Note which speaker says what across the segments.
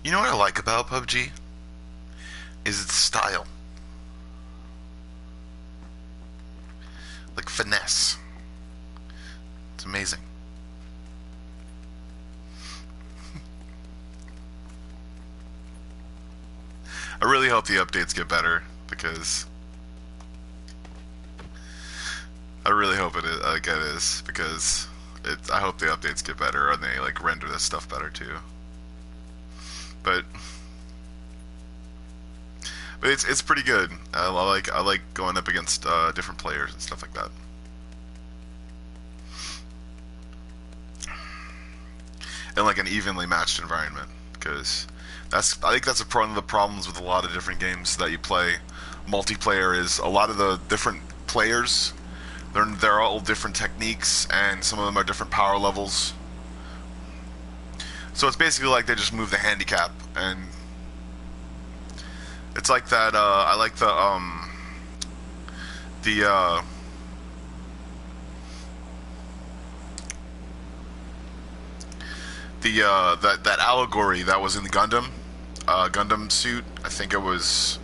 Speaker 1: You know what I like about PUBG? Is its style. Like finesse. It's amazing. I really hope the updates get better because I really hope it is, it is because I hope the updates get better and they like render this stuff better too. But it's pretty good. I like going up against different players and stuff like that. In like an evenly matched environment, because I think that's one of the problems with a lot of different games that you play multiplayer is a lot of the different players, they're all different techniques and some of them are different power levels. So it's basically like they just move the handicap, and it's like that. I like the that allegory that was in the Gundam suit. I think it was.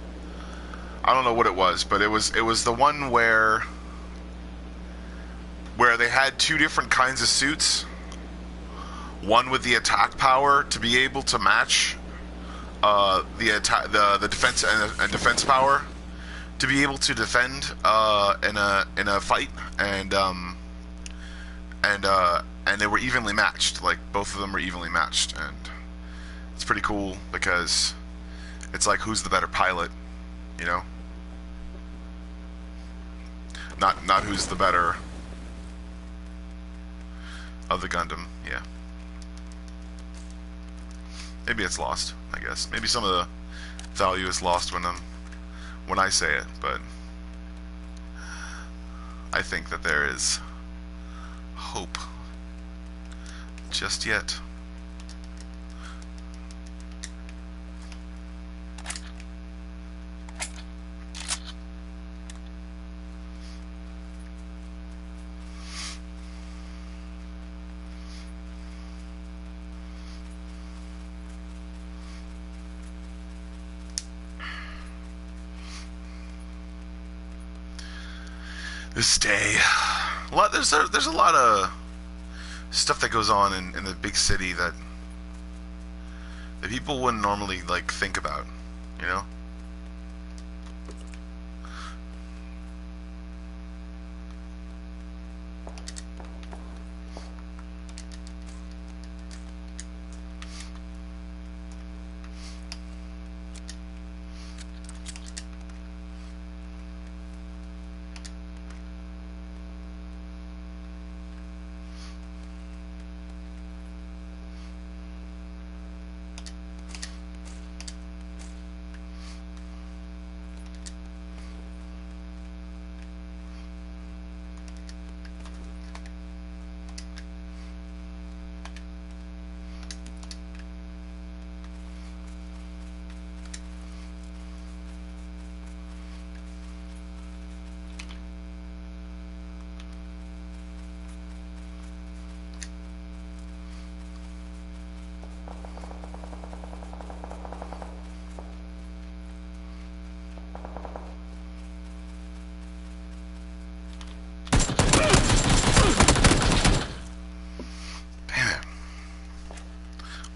Speaker 1: I don't know what it was, but it was the one where they had two different kinds of suits. One with the attack power to be able to match the defense and defense power to be able to defend in a fight, and they were evenly matched. Like both of them were evenly matched, and it's pretty cool because it's like who's the better pilot, you know? Not who's the better of the Gundam. Yeah. Maybe it's lost, I guess. Maybe some of the value is lost when I say it, but I think that there is hope. Just yet. This day, there's a lot of stuff that goes on in the big city that people wouldn't normally like think about, you know?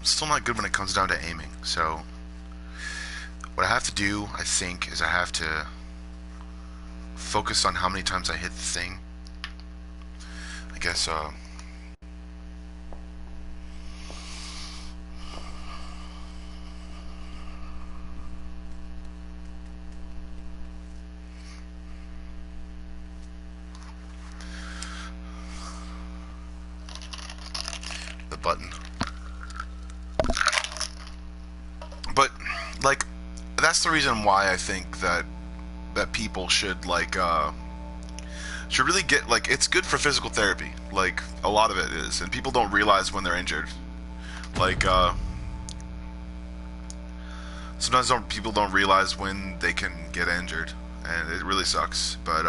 Speaker 1: Still not good when it comes down to aiming, so what I have to do, I think, is I have to focus on how many times I hit the thing. I guess, the button. But, like, that's the reason why I think that people should, like, should really get, like, it's good for physical therapy. Like, a lot of it is. And people don't realize when they're injured. Like, sometimes people don't realize when they can get injured. And it really sucks. But,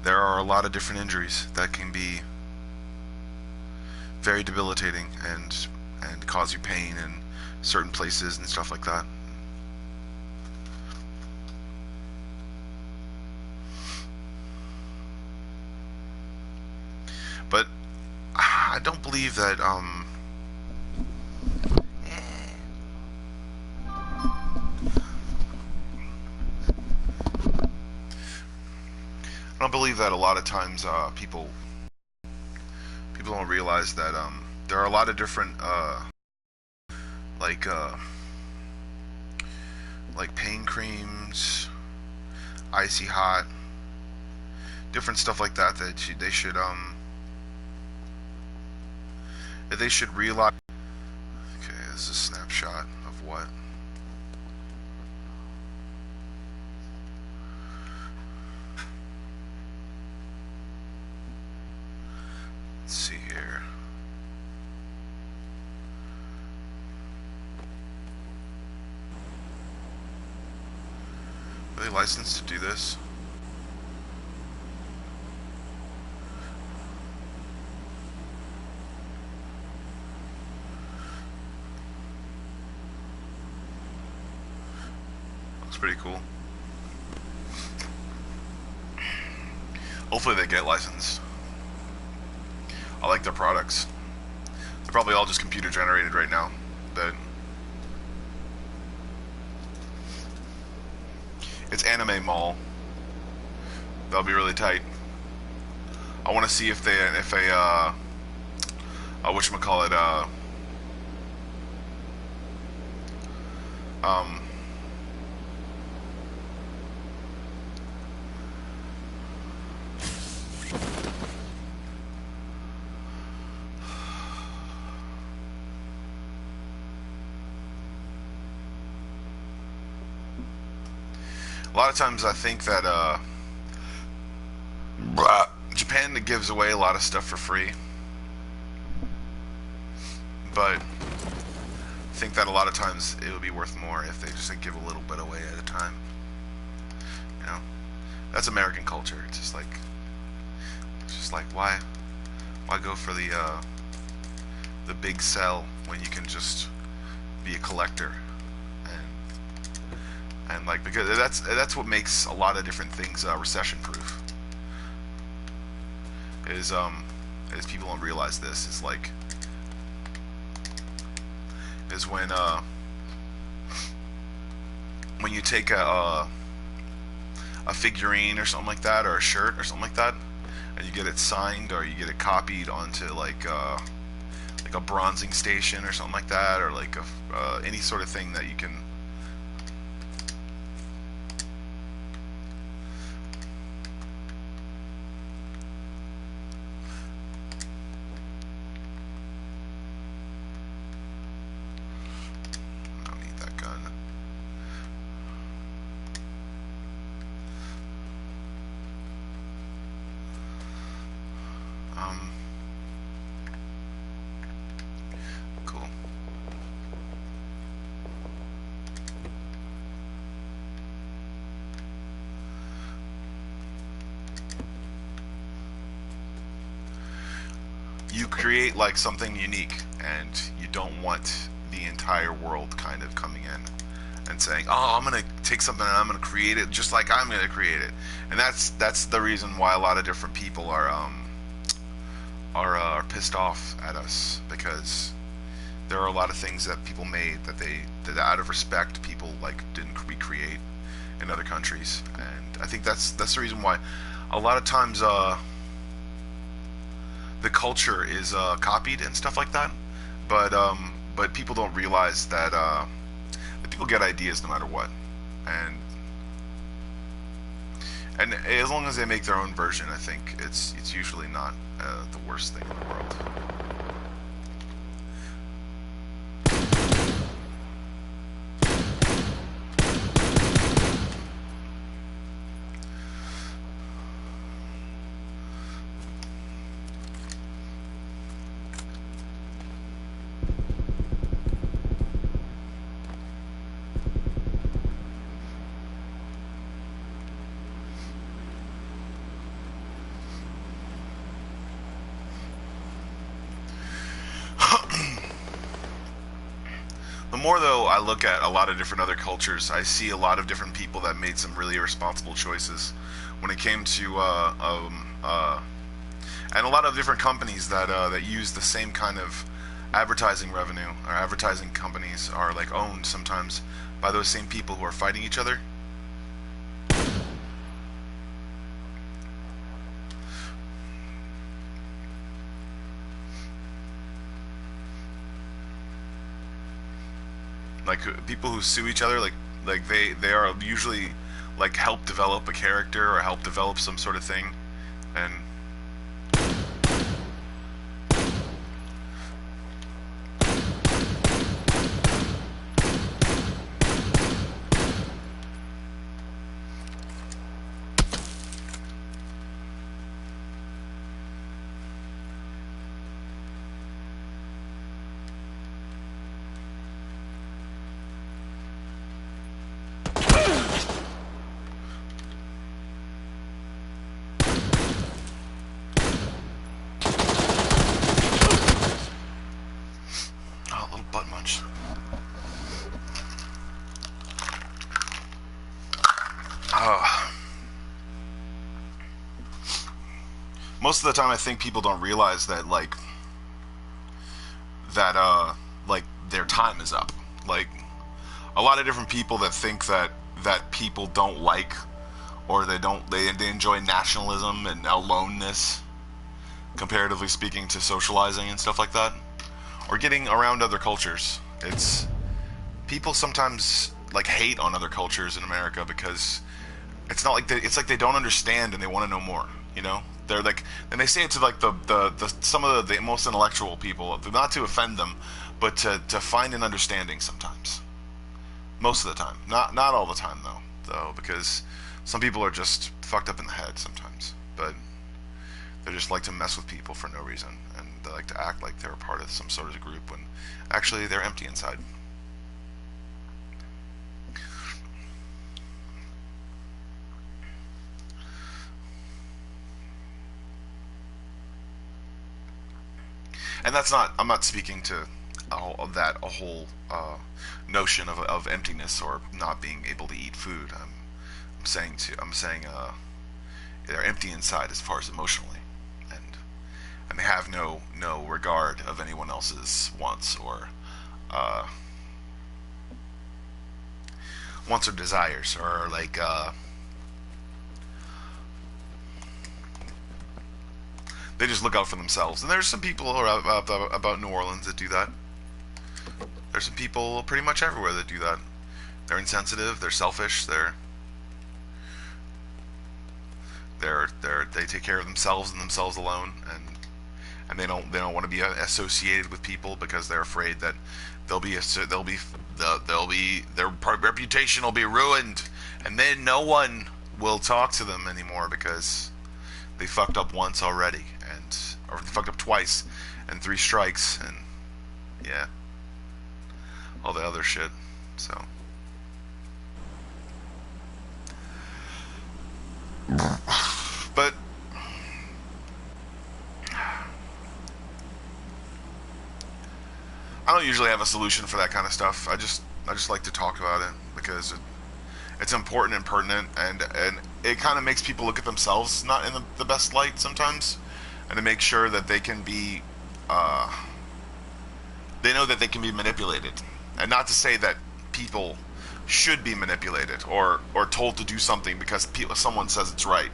Speaker 1: there are a lot of different injuries that can be very debilitating and and cause you pain in certain places and stuff like that. But I don't believe that I don't believe that a lot of times people don't realize that there are a lot of different like pain creams, icy hot, different stuff like that that they should realize. Okay, this is a snapshot of what. Let's see here. Are they licensed to do this? Looks pretty cool. Hopefully they get licensed. I like their products. They're probably all just computer generated right now. But it's Anime Mall. That'll be really tight. I want to see if they whatchamacallit, a lot of times I think that Japan gives away a lot of stuff for free, but I think that a lot of times it would be worth more if they just give a little bit away at a time. You know, that's American culture. It's just like why go for the big sell when you can just be a collector? And like, because that's what makes a lot of different things recession proof. Is people don't realize this is like is when you take a figurine or something like that, or a shirt or something like that, and you get it signed or you get it copied onto like a bronzing station or something like that, or like any sort of thing that you can. Cool. You create like something unique, and you don't want the entire world kind of coming in and saying, "Oh, I'm gonna take something and I'm gonna create it just like I'm gonna create it." And that's the reason why a lot of different people are pissed off at us, because there are a lot of things that people made that out of respect people like didn't recreate in other countries. And I think that's the reason why a lot of times the culture is copied and stuff like that, but people don't realize that people get ideas no matter what, and as long as they make their own version, I think it's usually not the worst thing in the world. more though I look at a lot of different other cultures, I see a lot of different people that made some really irresponsible choices when it came to and a lot of different companies that use the same kind of advertising revenue, or advertising companies are like owned sometimes by those same people who are fighting each other. Like people who sue each other, like they are usually like help develop a character or help develop some sort of thing, and most of the time I think people don't realize that like their time is up. Like a lot of different people that think that people don't like, or they enjoy nationalism and aloneness, comparatively speaking, to socializing and stuff like that, or getting around other cultures. It's people sometimes like hate on other cultures in America because it's not like it's like they don't understand and they want to know more, you know. They're like, and they say it to like the some of the most intellectual people, not to offend them, but to find an understanding sometimes. Most of the time, not all the time though, because some people are just fucked up in the head sometimes. But they just like to mess with people for no reason, and they like to act like they're a part of some sort of group when actually they're empty inside. And that's not, I'm not speaking to a whole notion of emptiness or not being able to eat food. I'm saying they're empty inside as far as emotionally, and they have no regard of anyone else's wants or desires, or like they just look out for themselves. And there's some people about New Orleans that do that. There's some people pretty much everywhere that do that. They're insensitive. They're selfish. They take care of themselves and themselves alone, and they don't want to be associated with people because they're afraid that their reputation will be ruined, and then no one will talk to them anymore because they fucked up once already, or they fucked up twice, and 3 strikes, and yeah, all the other shit. So but I don't usually have a solution for that kind of stuff. I just like to talk about it because it's important and pertinent, and it kind of makes people look at themselves not in the best light sometimes, and to make sure that they can be they know that they can be manipulated. And not to say that people should be manipulated or told to do something because someone says it's right.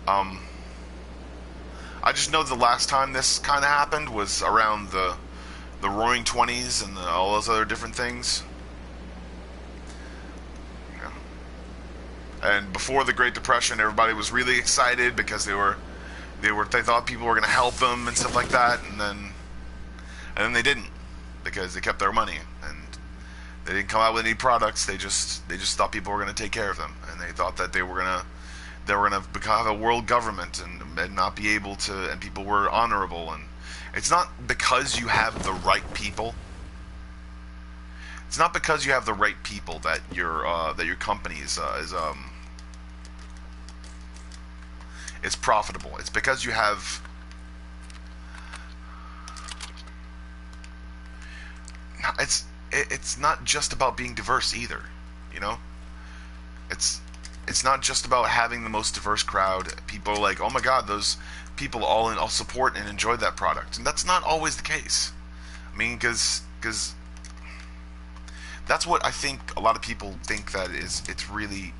Speaker 1: I just know the last time this kind of happened was around the Roaring '20s and all those other different things. Yeah. And before the Great Depression, everybody was really excited because they thought people were going to help them and stuff like that, and then they didn't, because they kept their money and they didn't come out with any products. They just thought people were going to take care of them, and they thought that they were going to have a world government and not be able to, and people were honorable. And it's not because you have the right people. It's not because you have the right people that your company is profitable. It's because you have. it's not just about being diverse either. You know, it's it's not just about having the most diverse crowd. People are like, oh my god, those people all support and enjoy that product, and that's not always the case. I mean, because that's what I think a lot of people think that is. It's really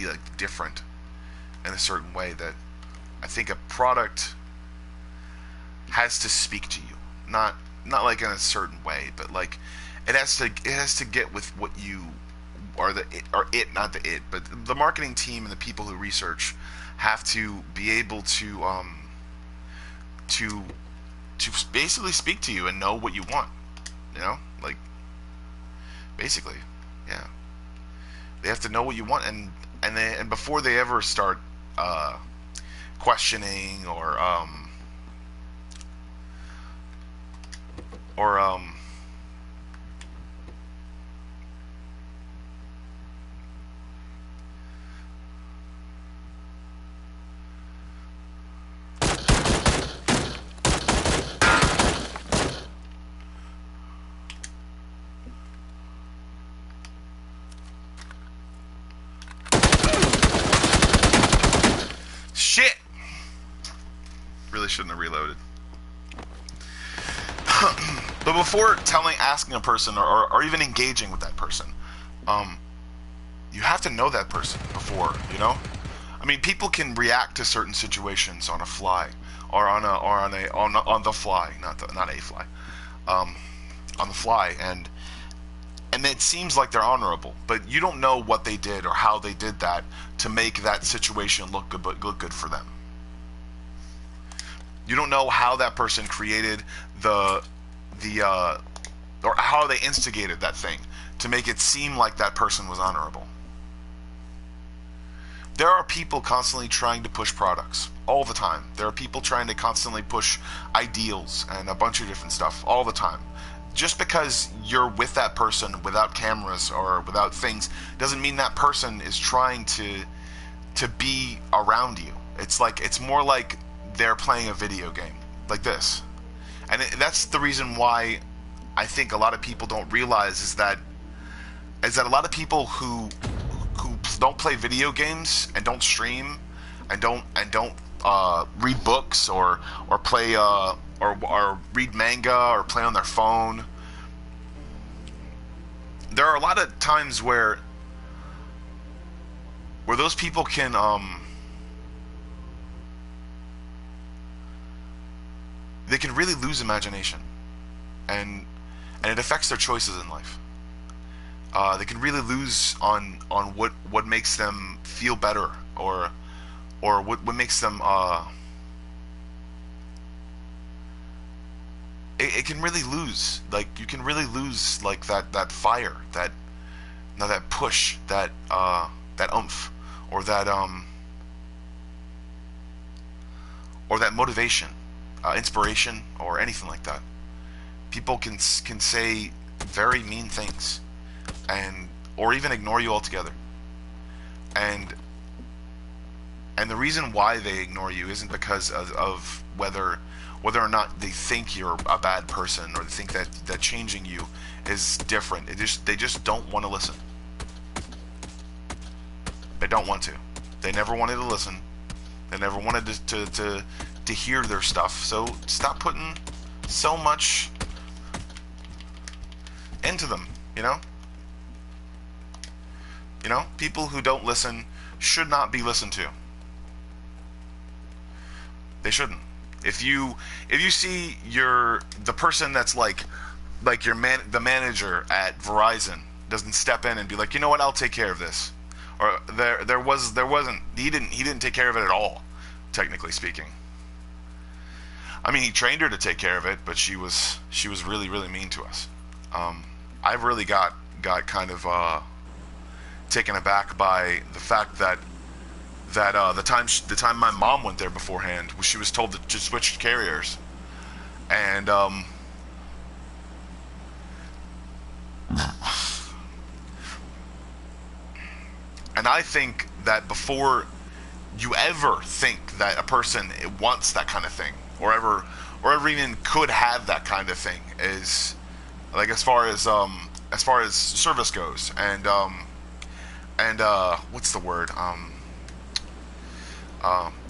Speaker 1: like different in a certain way. That I think a product has to speak to you, not like in a certain way, but like it has to get with what you or it, not the it, but the marketing team and the people who research have to be able to to basically speak to you and know what you want. You know, like basically, yeah. They have to know what you want, and before they ever start questioning or shit. Really shouldn't have reloaded. But before asking a person, or even engaging with that person, you have to know that person before, you know? I mean, people can react to certain situations on a fly, or on the fly, not a fly, on the fly, and it seems like they're honorable, but you don't know what they did or how they did that to make that situation look good for them. You don't know how that person created or how they instigated that thing to make it seem like that person was honorable. There are people constantly trying to push products all the time. There are people trying to constantly push ideals and a bunch of different stuff all the time. Just because you're with that person without cameras or without things doesn't mean that person is trying to be around you. It's more like they're playing a video game like this. And that's the reason why I think a lot of people don't realize is that a lot of people who don't play video games and don't stream and don't read books or play or read manga or play on their phone. There are a lot of times where those people can they can really lose imagination, and it affects their choices in life. They can really lose on what makes them feel better, or what makes them it can really lose, like you can really lose like that fire, that push, that oomph, or that motivation, inspiration, or anything like that. People can say very mean things, or even ignore you altogether. And the reason why they ignore you isn't because of whether or not they think you're a bad person, or they think that changing you is different. They just don't want to listen. They don't want to. They never wanted to listen. They never wanted to hear their stuff. So stop putting so much into them, you know? You know, people who don't listen should not be listened to. They shouldn't. If you see the person that's like the manager at Verizon doesn't step in and be like, you know what, I'll take care of this, or he didn't take care of it at all, technically speaking. I mean, he trained her to take care of it, but she was really, really mean to us. I've really got kind of taken aback by the fact that the time my mom went there beforehand, she was told to just switch carriers, and I think that before you ever think that a person wants that kind of thing, or ever even could have that kind of thing, is like as far as as far as service goes, and what's the word?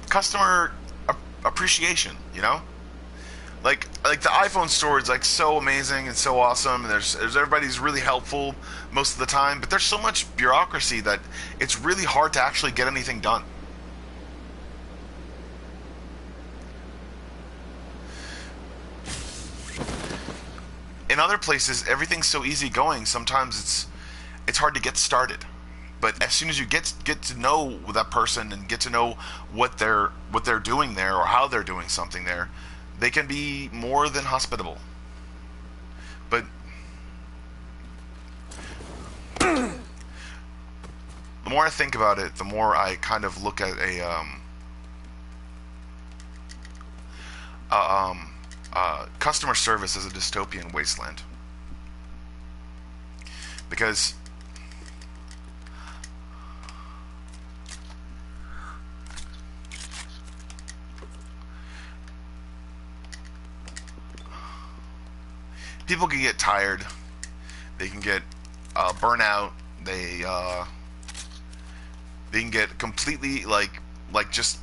Speaker 1: Customer appreciation. You know, like the iPhone store is like so amazing and so awesome, and there's everybody's really helpful most of the time, but there's so much bureaucracy that it's really hard to actually get anything done. In other places, everything's so easygoing. Sometimes it's hard to get started. But as soon as you get to know that person and get to know what they're doing there or how they're doing something there, they can be more than hospitable. But the more I think about it, the more I kind of look at customer service as a dystopian wasteland. Because people can get tired, they can get burnout, they can get completely like just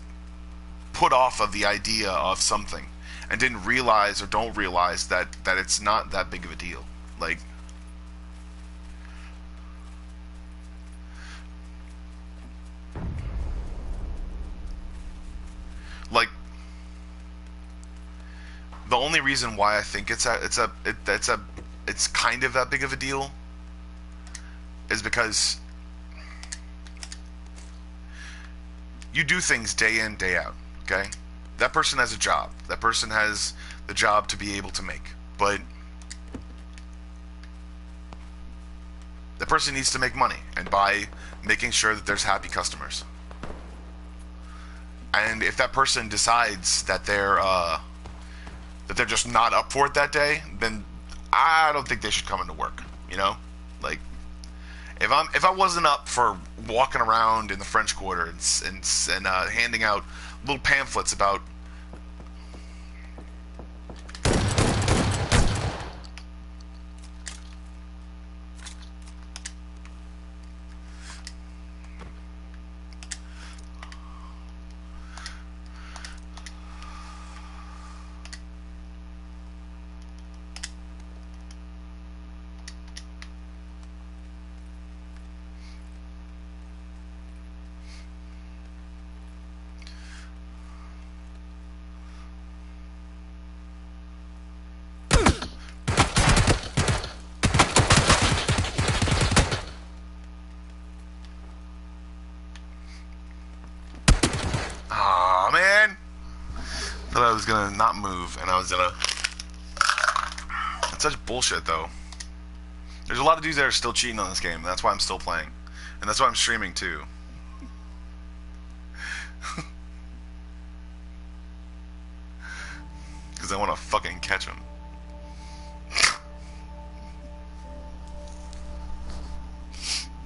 Speaker 1: put off of the idea of something, and didn't realize or don't realize that it's not that big of a deal. Like the only reason why I think it's kind of that big of a deal is because you do things day in, day out, okay? That person has a job. That person has the job to be able to make. But that person needs to make money, and by making sure that there's happy customers. And if that person decides that they're just not up for it that day, then I don't think they should come into work, you know? Like, if I wasn't up for walking around in the French Quarter and handing out little pamphlets about I was gonna not move, and I was gonna... It's such bullshit, though. There's a lot of dudes that are still cheating on this game, and that's why I'm still playing. And that's why I'm streaming, too. Because I want to fucking catch them.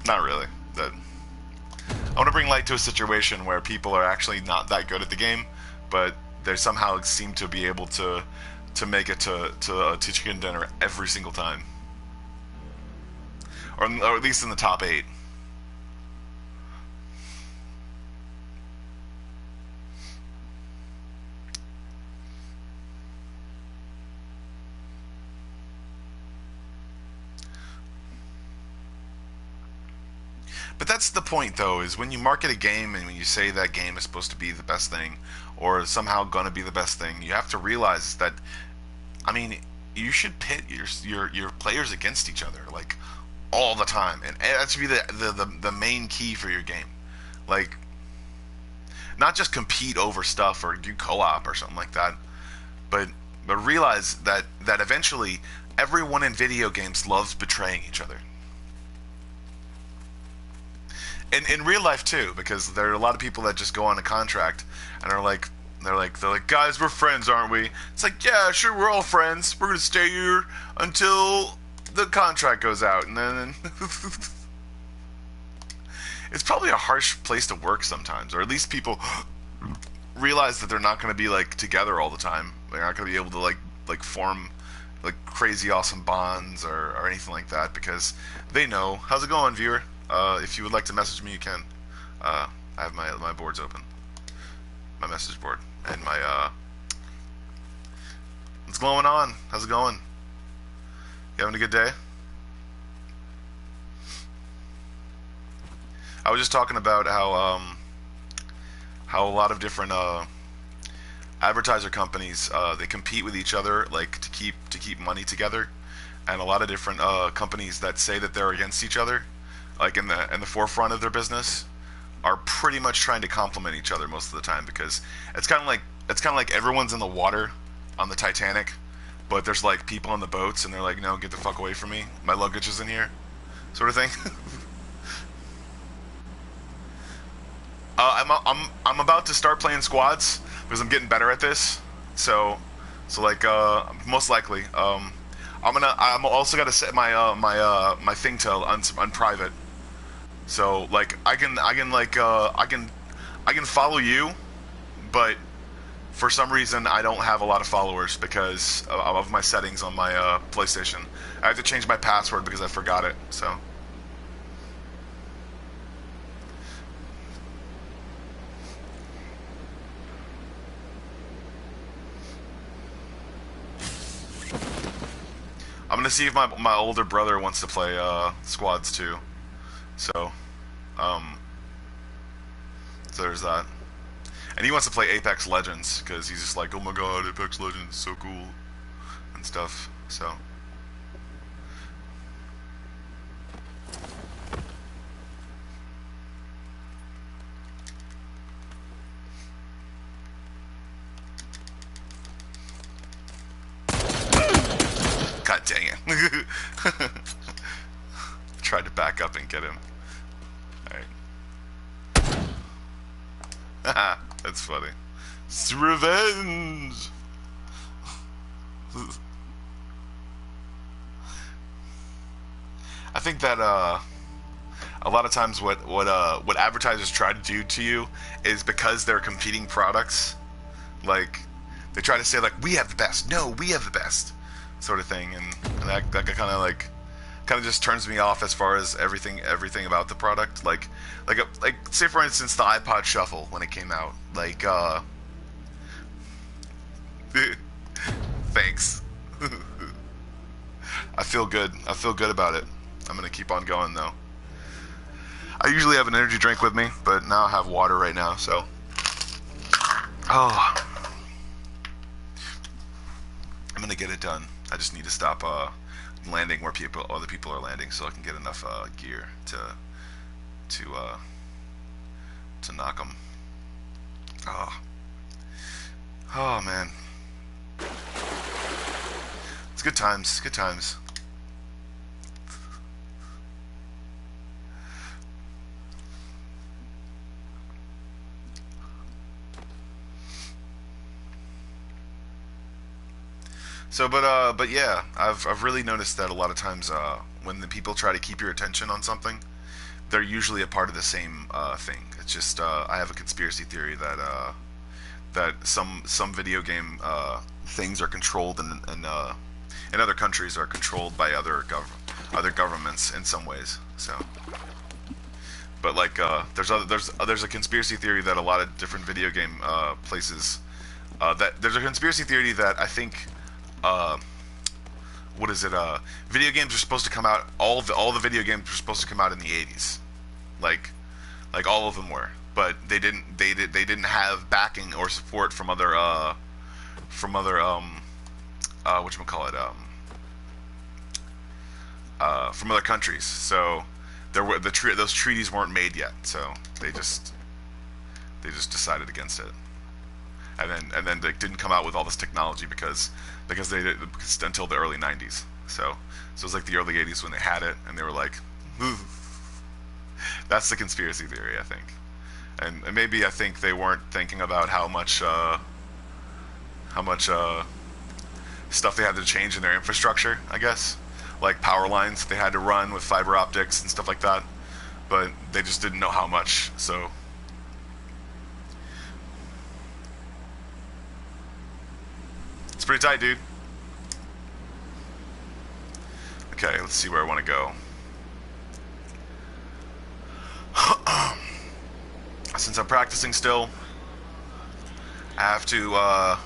Speaker 1: Not really. But I want to bring light to a situation where people are actually not that good at the game, but they somehow seem to be able to make it to chicken dinner every single time, or at least in the top 8. But that's the point, though, is when you market a game and when you say that game is supposed to be the best thing, or somehow gonna be the best thing, you have to realize that, I mean, you should pit your players against each other, like, all the time, and that should be the main key for your game. Like, not just compete over stuff or do co-op or something like that, but realize that eventually everyone in video games loves betraying each other. In real life too, because there are a lot of people that just go on a contract and are like, they're like, guys, we're friends, aren't we? It's like, yeah, sure, we're all friends. We're gonna stay here until the contract goes out, and then it's probably a harsh place to work sometimes, or at least people realize that they're not gonna be like together all the time. They're not gonna be able to like form like crazy awesome bonds or anything like that because they know. How's it going, viewer? If you would like to message me, you can. I have my boards open, my message board, and my what's going on? How's it going? You having a good day? I was just talking about how a lot of different advertiser companies they compete with each other like to keep money together, and a lot of different companies that say that they're against each other, like in the forefront of their business, are pretty much trying to complement each other most of the time because it's kind of like everyone's in the water on the Titanic, but there's like people on the boats and they're like, no, get the fuck away from me, my luggage is in here, sort of thing. I'm about to start playing squads because I'm getting better at this. So like most likely I'm also got to set my thing to on private. So like I can follow you, but for some reason I don't have a lot of followers because of my settings on my PlayStation. I have to change my password because I forgot it. So. I'm gonna see if my older brother wants to play squads too. So, um, so there's that. And he wants to play Apex Legends because he's just like, oh my god, Apex Legends is so cool and stuff. So. God dang it. Tried to back up and get him. Alright. That's funny. It's revenge! I think that a lot of times what advertisers try to do to you is because they're competing products, like they try to say like we have the best, no, we have the best, sort of thing, and that kind of just turns me off as far as everything about the product. Like say for instance the iPod Shuffle when it came out, like thanks. I feel good about it. I'm gonna keep on going though. I usually have an energy drink with me, but now I have water right now, so oh, I'm gonna get it done. I just need to stop landing where other people are landing, so I can get enough gear to knock them. Oh man, it's good times. Good times. So, but yeah, I've really noticed that a lot of times when the people try to keep your attention on something, they're usually a part of the same thing. It's just I have a conspiracy theory that that some video game things are controlled in other countries are controlled by other governments in some ways. So, but like there's a conspiracy theory that a lot of different video game places that there's a conspiracy theory that I think. What is it? Video games are supposed to come out. All the video games were supposed to come out in the '80s, like all of them were. But they didn't. They didn't have backing or support from other whatchamacallit, from other countries. So there were those treaties weren't made yet. So they just decided against it. And then they didn't come out with all this technology because until the early '90s. So it was like the early '80s when they had it, and they were like, ooh. That's the conspiracy theory, I think. And maybe I think they weren't thinking about how much stuff they had to change in their infrastructure, I guess, like power lines they had to run with fiber optics and stuff like that. But they just didn't know how much. So. It's pretty tight, dude. Okay, let's see where I want to go. Since I'm practicing still, I have to, I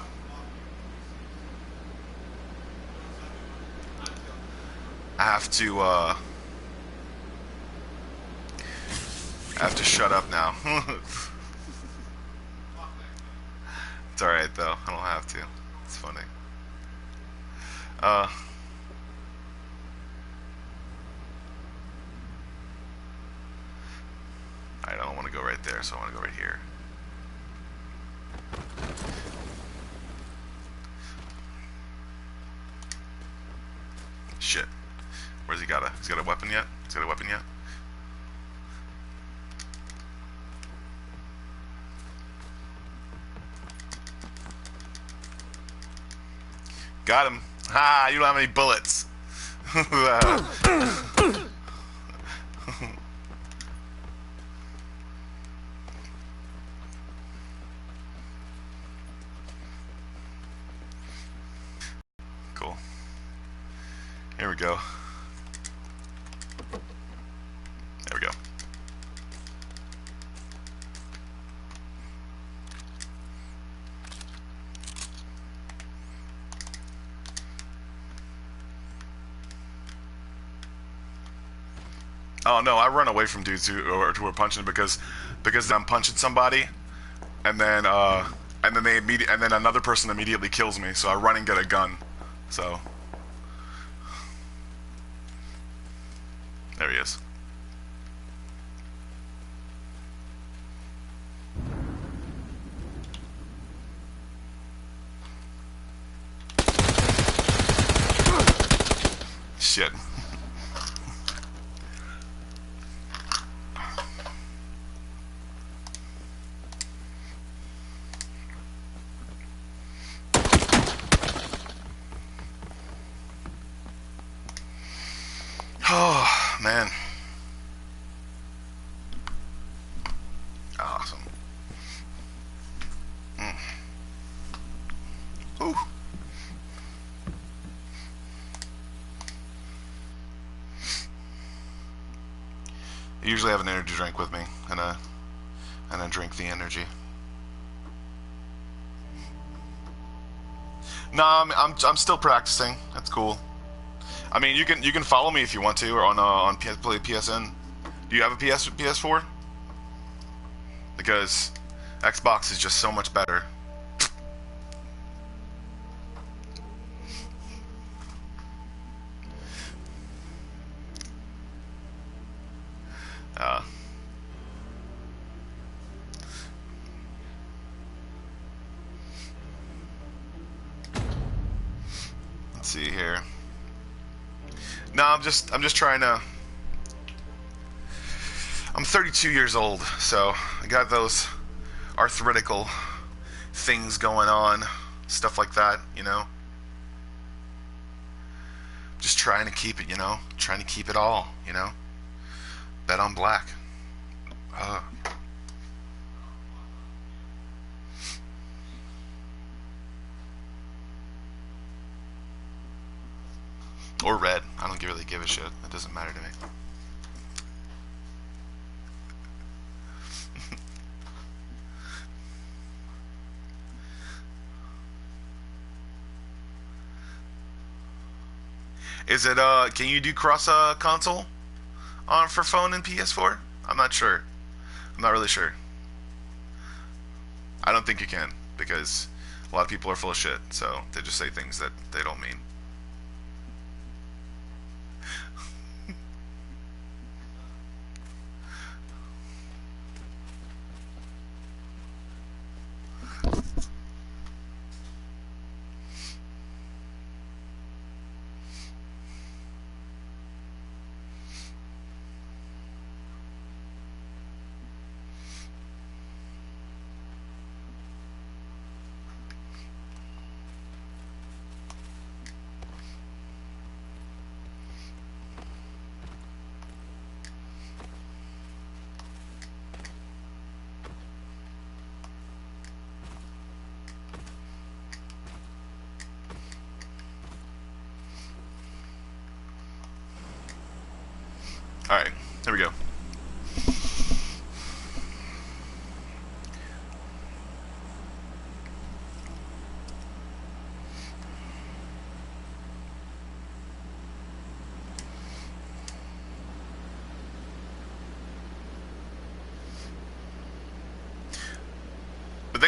Speaker 1: have to shut up now. It's alright though, I don't have to. It's funny. I don't want to go right there, so I want to go right here. Shit. Where's he got a... He's got a weapon yet? He's got a weapon yet? Got him. Ha! You don't have any bullets. Cool. Here we go. There we go. Oh no, I run away from dudes who are punching because I'm punching somebody, and then another person immediately kills me. So I run and get a gun. So there he is. Shit. Oh, man. Awesome. Ooh. I usually have an energy drink with me, and I drink the energy. No, I'm still practicing. That's cool. I mean, you can follow me if you want to, or on Play PSN. Do you have a PS4? Because Xbox is just so much better. Let's see here. No, I'm just trying to. I'm 32 years old, so I got those arthritical things going on, stuff like that, you know. Just trying to keep it, you know, trying to keep it all, you know. Bet on black. Or red. I don't really give a shit. It doesn't matter to me. Is it can you do cross console on for phone and PS4? I'm not sure. I'm not really sure. I don't think you can, because a lot of people are full of shit, so they just say things that they don't mean.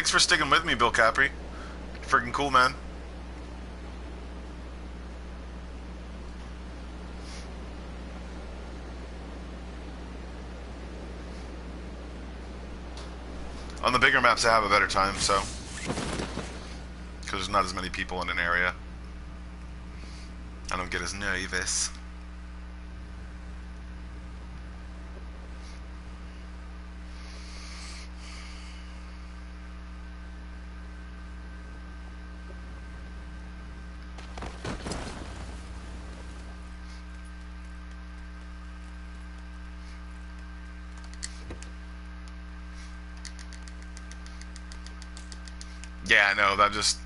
Speaker 1: Thanks for sticking with me, Bill Capri. Freaking cool, man. On the bigger maps, I have a better time, so. Because there's not as many people in an area. I don't get as nervous. Yeah, I know, that just...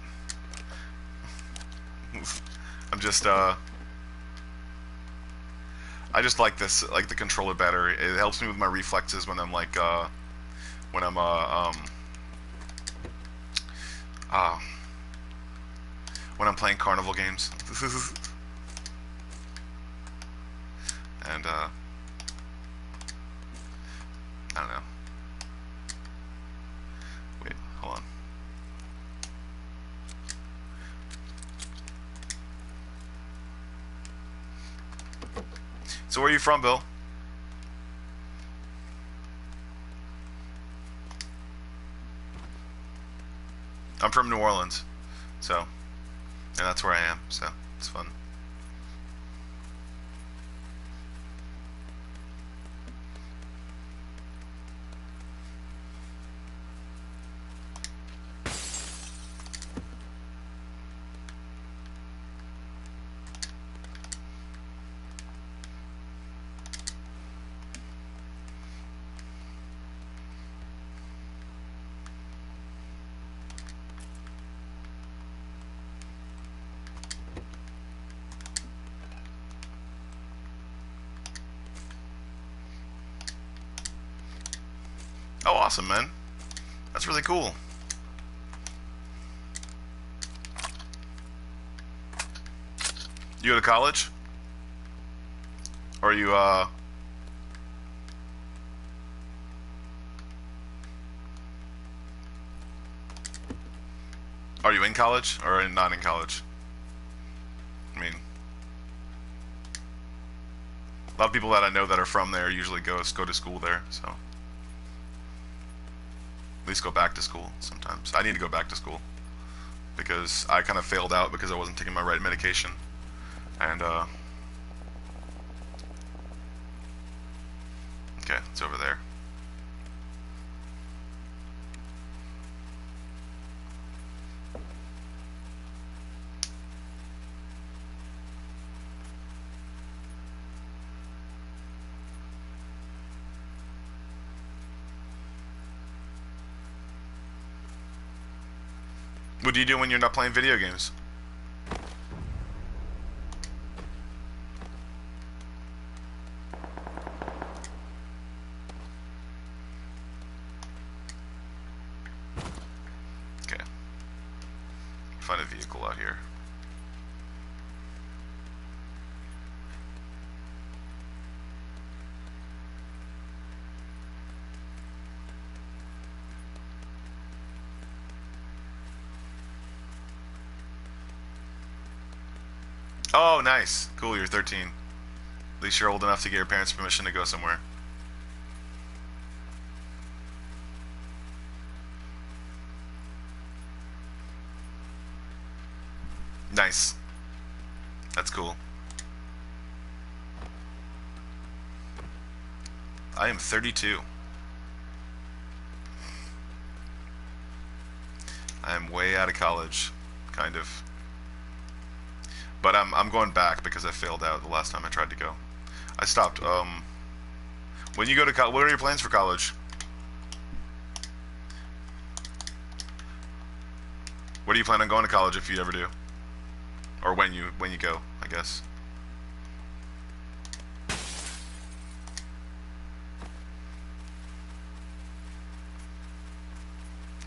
Speaker 1: I just like this, like the controller better. It helps me with my reflexes when I'm like, when I'm, when I'm playing carnival games. And, I don't know. Wait, hold on. So where are you from, Bill? I'm from New Orleans, so, and that's where I am, so it's fun. Oh, awesome, man. That's really cool. You go to college? Or are you, are you in college or not in college? I mean, a lot of people that I know that are from there usually go to school there, so. At least go back to school sometimes. I need to go back to school because I kind of failed out because I wasn't taking my right medication. And, okay, it's over there. What do you do when you're not playing video games? Okay. Find a vehicle out here. Oh, nice. Cool, you're 13. At least you're old enough to get your parents' permission to go somewhere. Nice. That's cool. I am 32. I am way out of college, kind of. But I'm going back because I failed out the last time I tried to go. I stopped. When you go to college, what are your plans for college? What do you plan on going to college if you ever do? Or when you go, I guess.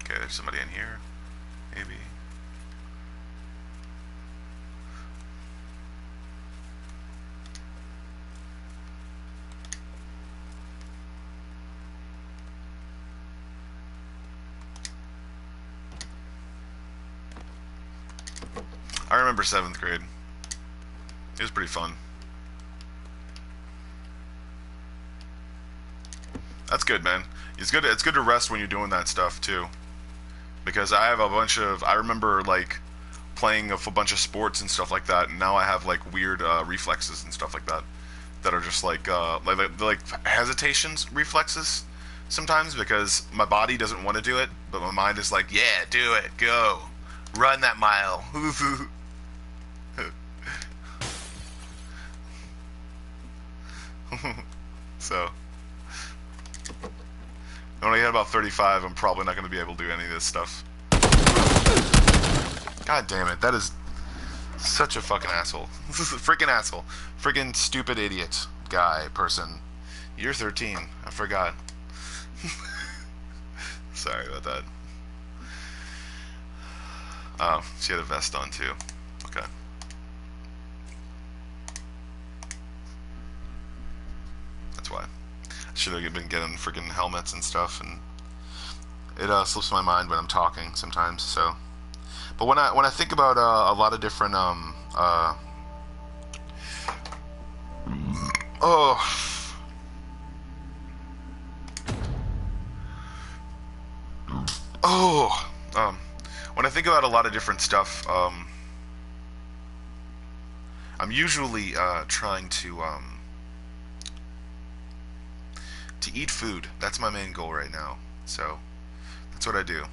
Speaker 1: Okay, there's somebody in here. Maybe. I remember 7th grade. It was pretty fun. That's good, man. It's good. It's good to rest when you're doing that stuff too, because I have a bunch of. I remember like playing a bunch of sports and stuff like that, and now I have like weird reflexes and stuff like that that are just like hesitations reflexes sometimes because my body doesn't want to do it, but my mind is like, yeah, do it, go, run that mile. So when I get about 35, I'm probably not going to be able to do any of this stuff. God damn it, that is such a fucking asshole. Freaking asshole. Freaking stupid idiot guy, person. You're 13. I forgot. Sorry about that. Oh, she had a vest on too. Okay. That's why. I should have been getting freaking helmets and stuff, and it slips my mind when I'm talking sometimes, so. But when I think about a lot of different when I think about a lot of different stuff, I'm usually trying to eat food. That's my main goal right now. So that's what I do.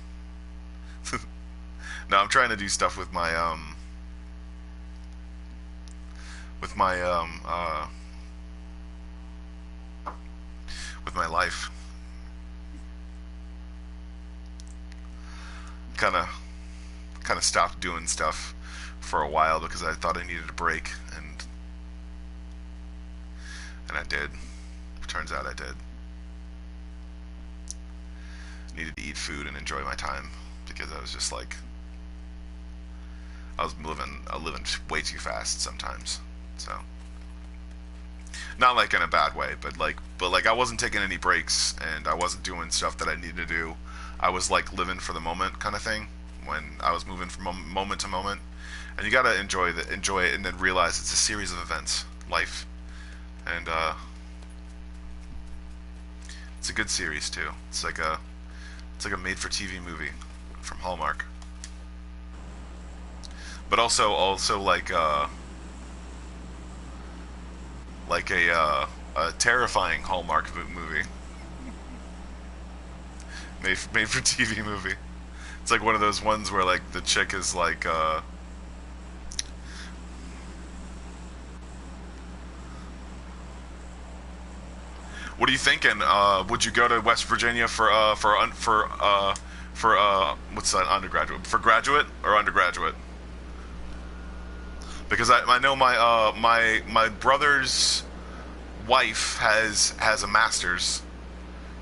Speaker 1: No, I'm trying to do stuff with my with my life. Kind of stopped doing stuff for a while because I thought I needed a break, and I did. Turns out I did. Needed to eat food and enjoy my time because I was just like I was living way too fast sometimes. So not like in a bad way, but like I wasn't taking any breaks and I wasn't doing stuff that I needed to do. I was like living for the moment kind of thing when I was moving from moment to moment. And you gotta enjoy it and then realize it's a series of events, life, and it's a good series too. It's like a made-for-TV movie from Hallmark, but also like a terrifying Hallmark movie, made for TV movie. It's like one of those ones where like the chick is like what are you thinking? Would you go to West Virginia for what's that, undergraduate? For graduate or undergraduate? Because I know my brother's wife has a master's.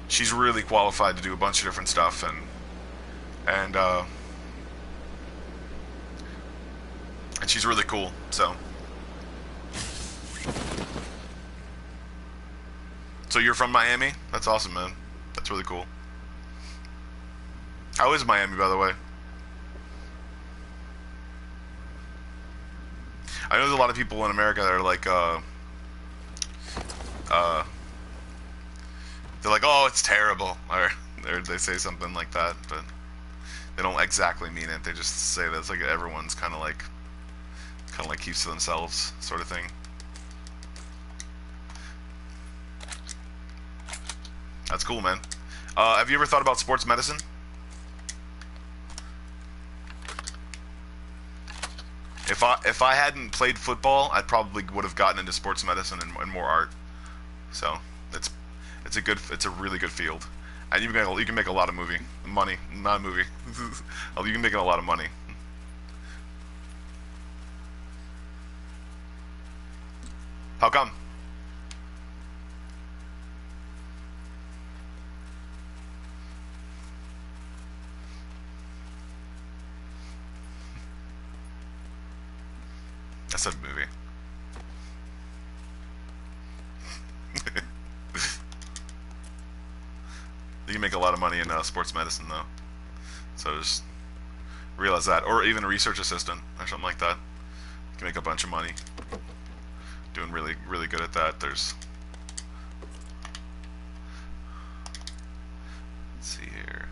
Speaker 1: She's really qualified to do a bunch of different stuff, and she's really cool. So you're from Miami? That's awesome, man. That's really cool. How is Miami, by the way? I know there's a lot of people in America that are like, they're like, oh, it's terrible, or they say something like that, but they don't exactly mean it. They just say that it's like everyone's kind of like keeps to themselves, sort of thing. That's cool, man. Have you ever thought about sports medicine? If I hadn't played football, I probably would have gotten into sports medicine and more art. So it's a really good field, and you can make a lot of money. Not movie. You can make a lot of money. How come? That's a movie. You can make a lot of money in sports medicine, though. So realize that, or even a research assistant or something like that. You can make a bunch of money doing really, really good at that. Let's see here.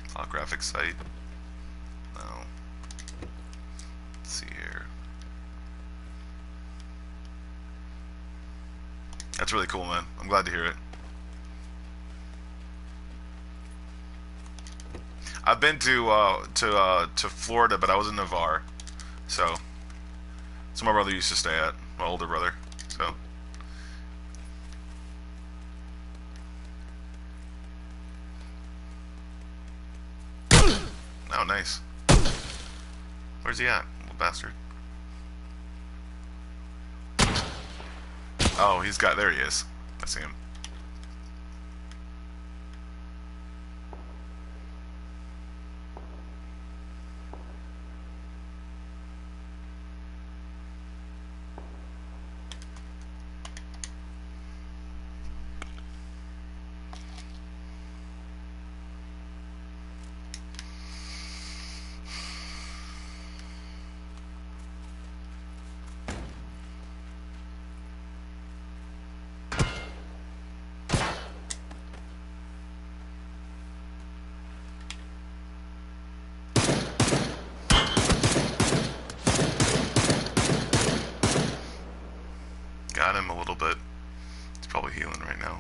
Speaker 1: File graphics site. No. Let's see here. That's really cool, man. I'm glad to hear it. I've been to Florida, but I was in Navarre, so my brother used to stay at, my older brother. So oh, nice. Where's he at, little bastard? Oh, there he is. I see him. Got him a little bit. He's probably healing right now.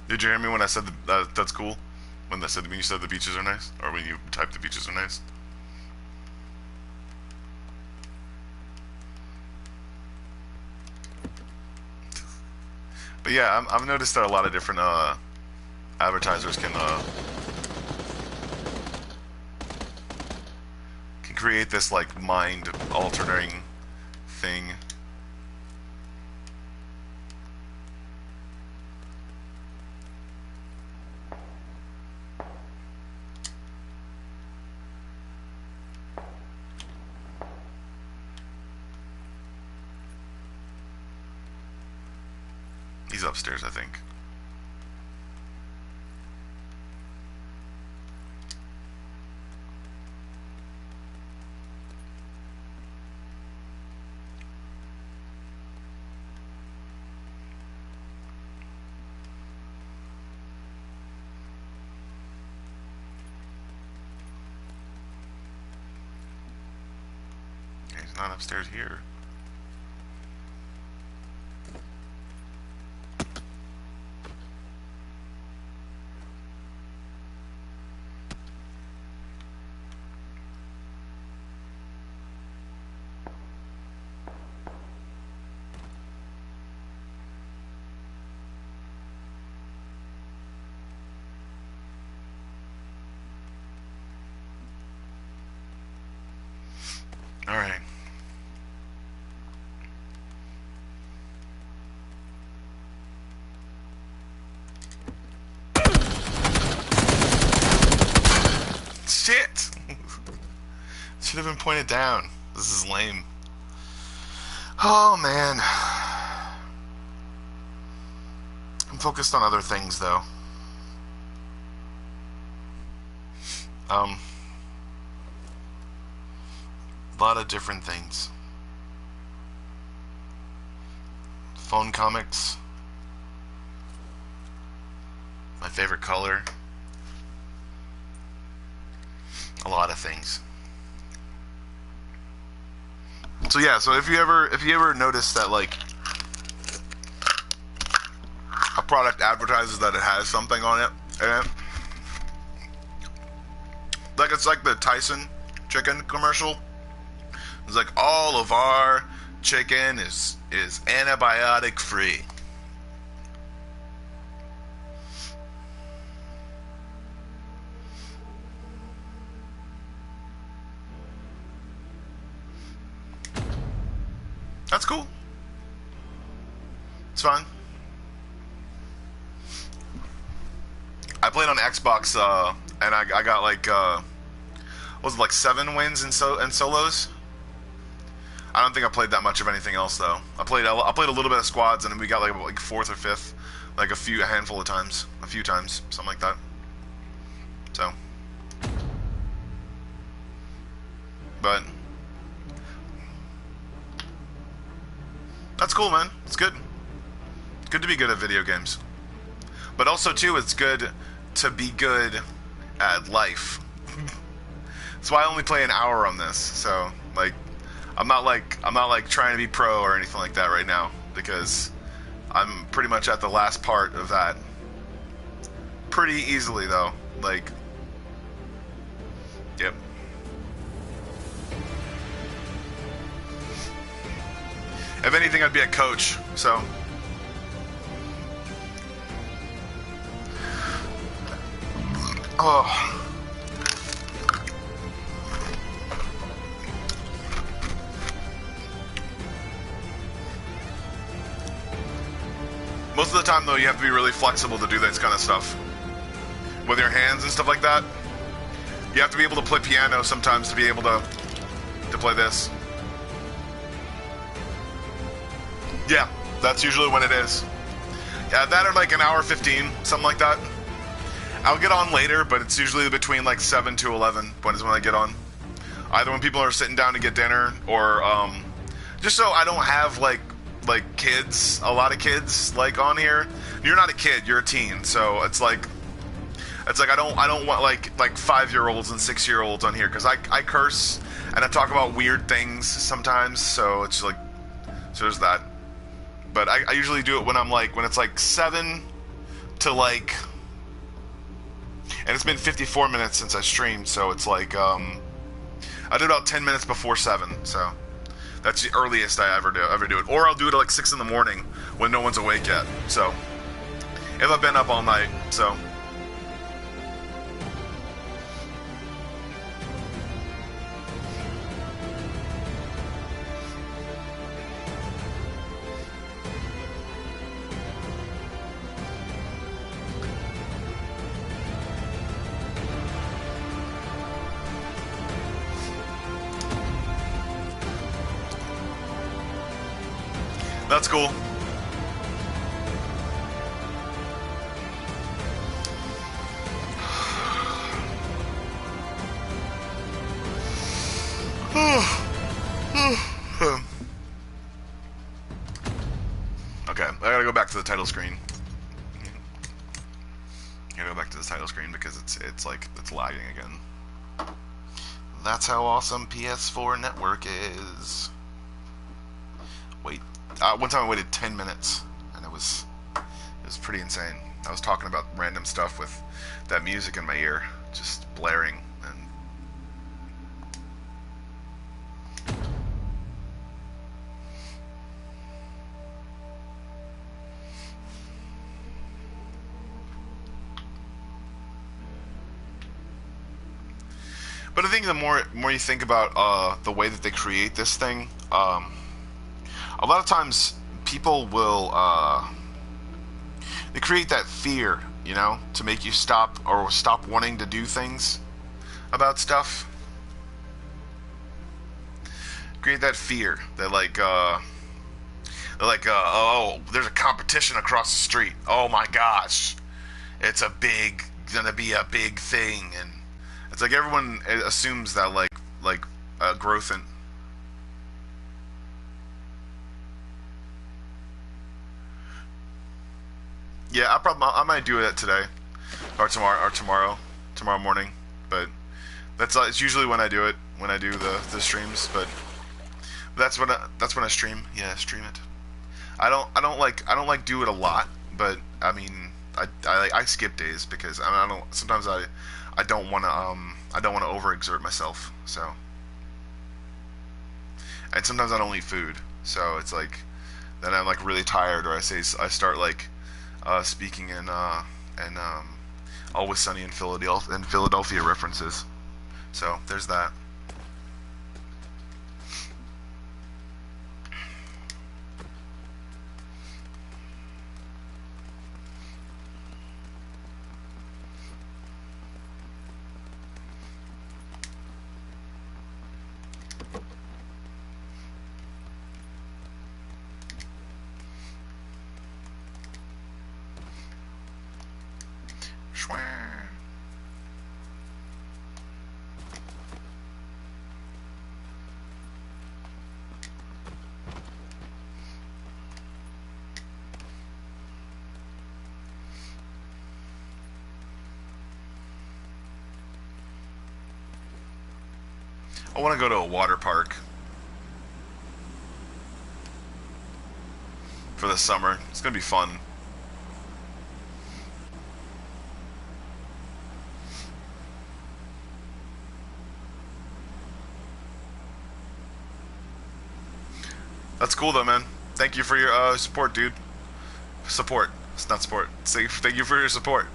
Speaker 1: Did you hear me when I said that's cool? When you said the beaches are nice, or when you typed the beaches are nice? But yeah, I've noticed that a lot of different advertisers can create this like mind-altering thing. He's upstairs, I think. He's not upstairs here. All right. Shit! Should have been pointed down. This is lame. Oh man. I'm focused on other things though. A lot of different things. Phone comics. My favorite color. a lot of things. So yeah, so if you ever notice that like a product advertises that it has something on it, and like it's like the Tyson chicken commercial. It's like all of our chicken is antibiotic free. That's cool. It's fine. I played on Xbox, and I got like, was it like 7 wins in solos? I don't think I played that much of anything else though. I played a little bit of squads, and then we got like 4th or 5th, like a few times, something like that. So, but that's cool, man. It's good. It's good to be good at video games. But also, too, it's good to be good at life. That's why I only play an hour on this. So, like, I'm not like trying to be pro or anything like that right now, because I'm pretty much at the last part of that. Pretty easily, though. Like, yep. If anything, I'd be a coach, so. Oh. Most of the time, though, you have to be really flexible to do this kind of stuff. With your hands and stuff like that. You have to be able to play piano sometimes to be able to play this. Yeah, that's usually when it is. Yeah, that or like an hour 15, something like that. I'll get on later, but it's usually between like 7 to 11 when I get on. Either when people are sitting down to get dinner, or just so I don't have like kids, a lot of kids like on here. You're not a kid, you're a teen, so it's like I don't want like 5-year-olds and 6-year-olds on here, because I curse and I talk about weird things sometimes, so it's like, so there's that. But I usually do it when it's like 7 to like, and it's been 54 minutes since I streamed, so it's like, I did about 10 minutes before 7, so that's the earliest I ever do it. Or I'll do it at like 6 in the morning when no one's awake yet, so, if I've been up all night, so. That's cool. Okay, I gotta go back to the title screen. I gotta go back to the title screen because it's like it's lagging again. That's how awesome PS4 network is. Wait. One time I waited 10 minutes, and it was pretty insane. I was talking about random stuff with that music in my ear, just blaring, and but I think the more you think about the way that they create this thing, a lot of times people will they create that fear, you know, to make you stop wanting to do things about stuff. Create that fear that oh, there's a competition across the street. Oh my gosh, it's gonna be a big thing, and it's like everyone assumes that growth and yeah, I might do it today or tomorrow morning, but That's it's usually when I do it, when I do the streams, but that's when I stream. Yeah, stream it. I don't like do it a lot, but I mean I skip days because I don't sometimes I don't want to overexert myself. So and sometimes I don't eat food, so it's like then I'm like really tired, or I start like speaking in and Always Sunny in Philadelphia references. So there's that. I want to go to a water park for the summer. It's gonna be fun. That's cool though, man. Thank you for your support, dude. Support. It's not support. Thank you for your support.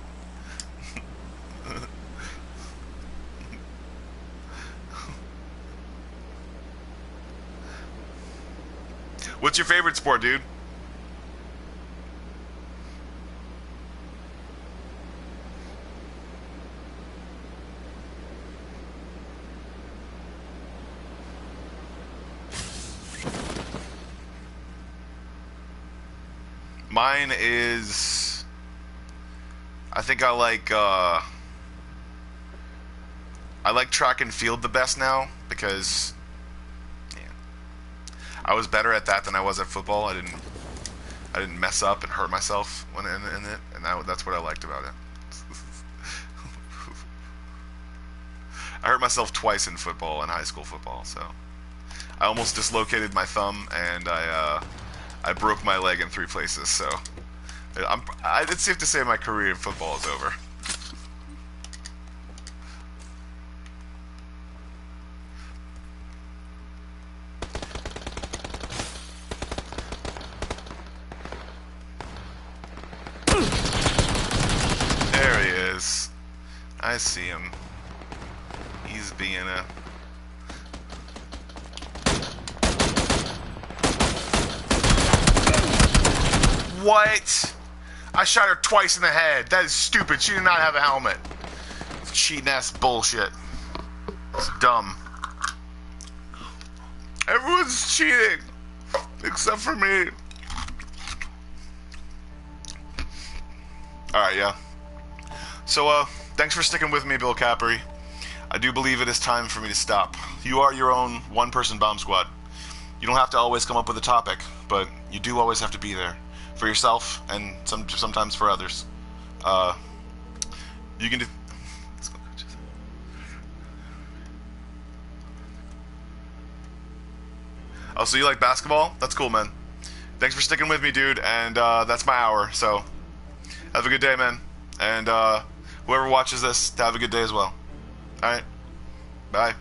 Speaker 1: What's your favorite sport, dude? Mine is I think I like track and field the best now because I was better at that than I was at football. I didn't mess up and hurt myself when in it, and that's what I liked about it. I hurt myself twice in football, in high school football, so I almost dislocated my thumb and I broke my leg in 3 places. So it's safe to say my career in football is over. There he is. I see him. He's being a... What? I shot her twice in the head. That is stupid. She did not have a helmet. It's cheating ass bullshit. It's dumb. Everyone's cheating. Except for me. Alright, yeah. So, thanks for sticking with me, Bill Capri. I do believe it is time for me to stop. You are your own one-person bomb squad. You don't have to always come up with a topic, but you do always have to be there. For yourself, and sometimes for others. You can do... Oh, so you like basketball? That's cool, man. Thanks for sticking with me, dude, and that's my hour, so... Have a good day, man. And whoever watches this, have a good day as well. Alright. Bye.